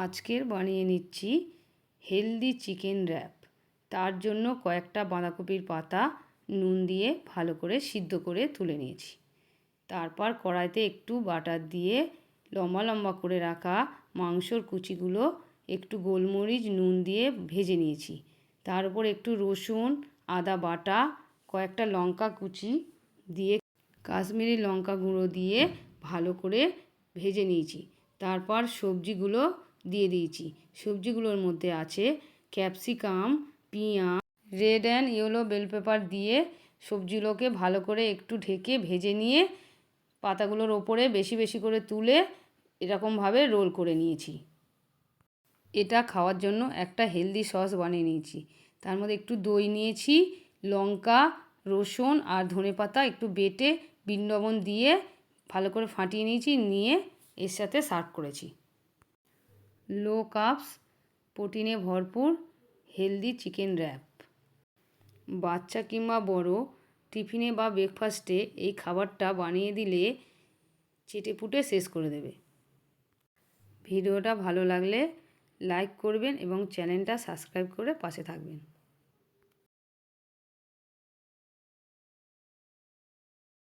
আজকের বানিয়ে নিচ্ছি হেলদি চিকেন র্যাপ। তার জন্য কয়েকটা বাঁধাকপির পাতা নুন দিয়ে ভালো করে সিদ্ধ করে তুলে নিয়েছি। তারপর কড়াইতে একটু বাটার দিয়ে লম্বা লম্বা করে রাখা মাংসর কুচিগুলো একটু গোলমরিচ নুন দিয়ে ভেজে নিয়েছি। তার উপর একটু রসুন আদা বাটা কয়েকটা লঙ্কা কুচি দিয়ে কাশ্মীরি লঙ্কা গুঁড়ো দিয়ে ভালো করে ভেজে নিয়েছি। তারপর সবজিগুলো দিয়ে দিয়েছি। সবজিগুলোর মধ্যে আছে ক্যাপসিকাম, পেঁয়াজ, red and yellow bell pepper দিয়ে সবজিগুলোকে ভালো করে একটু ঢেকে ভেজে নিয়ে পাতাগুলোর ওপরে বেশি বেশি করে তুলে এরকমভাবে রোল করে নিয়েছি। এটা খাওয়ার জন্য একটা হেলদি সস বানিয়ে নিয়েছি। তার মধ্যে একটু দই নিয়েছি, লঙ্কা, রসুন আর ধনেপাতা একটু বেটে বিট লবণ দিয়ে ভালো করে ফাটিয়ে নিয়েছি, নিয়ে এর সাথে সার্ভ করেছি। লো কার্বস প্রোটিনে ভরপুর হেলদি চিকেন র্যাপ। বাচ্চা কিংবা বড় টিফিনে বা ব্রেকফাস্টে এই খাবারটা বানিয়ে দিলে চেটেপুটে শেষ করে দেবে। ভিডিওটা ভালো লাগলে লাইক করবেন এবং চ্যানেলটা সাবস্ক্রাইব করে পাশে থাকবেন।